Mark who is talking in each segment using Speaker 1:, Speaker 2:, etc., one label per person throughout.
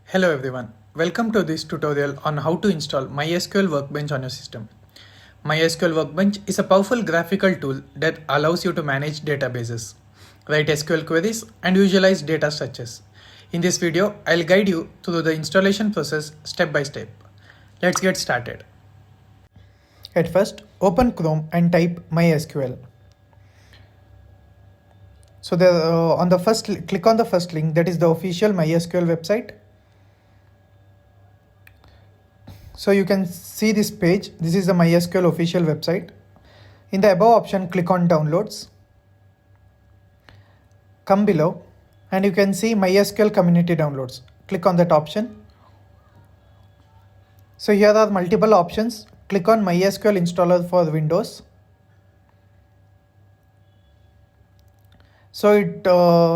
Speaker 1: Hello everyone, welcome to this tutorial on how to install MySQL Workbench on your system. MySQL Workbench is a powerful graphical tool that allows you to manage databases, write SQL queries, and visualize data structures. In this video, I'll guide you through the installation process step by step. Let's get started. At first, open Chrome and type MySQL. So click on the first link, that is the official MySQL website. So you can see this page. This is the MySQL official website. In the above option, click on downloads. Come below and you can see MySQL community downloads. Click on that option. So here are multiple options. Click on MySQL installer for Windows. So it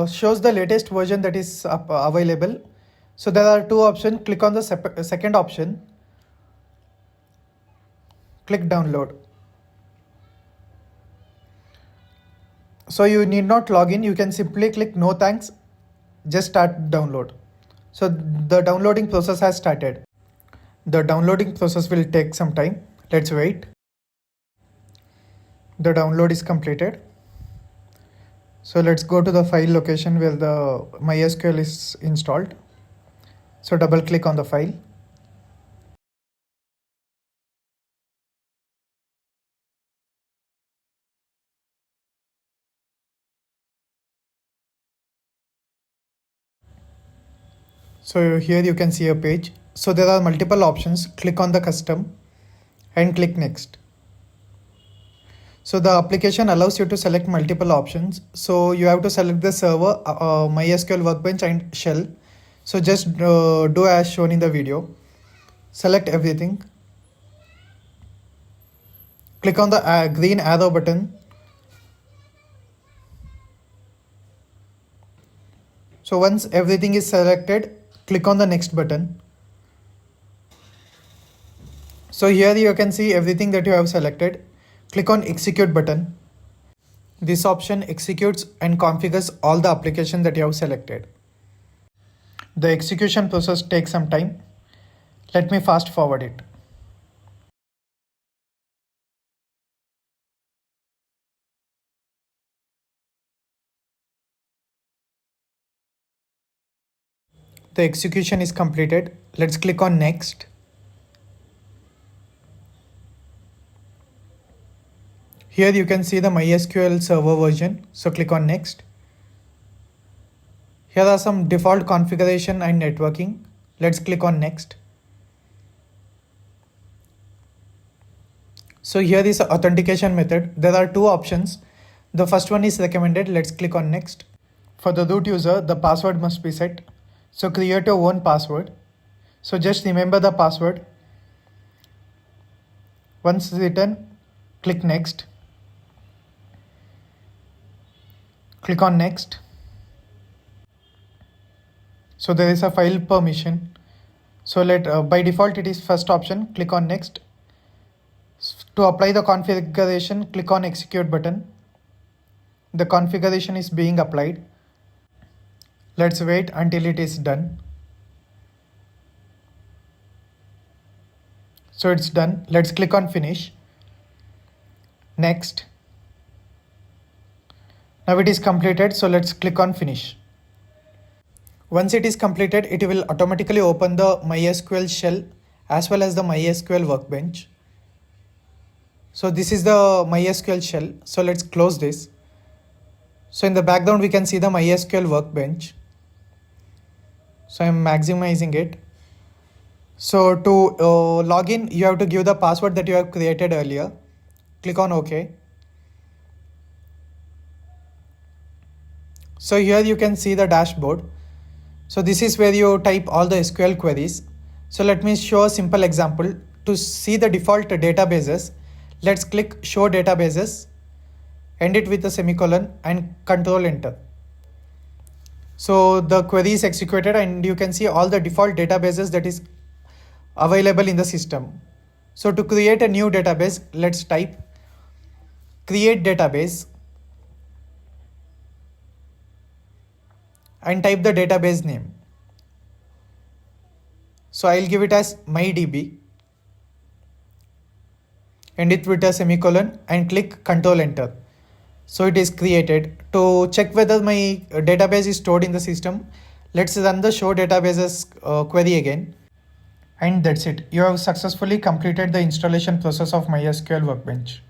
Speaker 1: shows the latest version that is available. So there are two options. Click on the second option. Click download. So you need not log in. You can simply click no thanks. Just start download. So the downloading process has started. The downloading process will take some time. Let's wait. The download is completed. So let's go to the file location where the MySQL is installed. So double click on the file. So here you can see a page. So there are multiple options. Click on the custom and click next. So the application allows you to select multiple options. So you have to select the server, MySQL Workbench and shell. So just do as shown in the video. Select everything. Click on the green arrow button. So once everything is selected, click on the next button. So here you can see everything that you have selected. Click on execute button. This option executes and configures all the application that you have selected. The execution process takes some time. Let me fast forward it. The execution is completed. Let's click on next. Here you can see the MySQL server version. So click on next. Here are some default configuration and networking. Let's click on next. So here is the authentication method. There are two options. The first one is recommended. Let's click on next. For the root user, the password must be set. So create your own password. So just remember the password. Once written, click next. Click on next. So there is a file permission. So by default it is first option. Click on next. To apply the configuration, click on execute button. The configuration is being applied. Let's wait until it is done. So it's done. Let's click on finish. Next. Now it is completed. So let's click on finish. Once it is completed, it will automatically open the MySQL shell as well as the MySQL Workbench. So this is the MySQL shell. So let's close this. So in the background, we can see the MySQL Workbench. So I'm maximizing it. So to log in, you have to give the password that you have created earlier. Click on OK. So here you can see the dashboard. So this is where you type all the SQL queries. So let me show a simple example. To see the default databases, let's click show databases, end it with a semicolon and control enter. So the query is executed and you can see all the default databases that is available in the system. So to create a new database, let's type create database and type the database name. So I'll give it as mydb, end it with a semicolon and click Control Enter. So it is created. To check whether my database is stored in the system, let's run the show databases query again. And that's it. You have successfully completed the installation process of MySQL Workbench.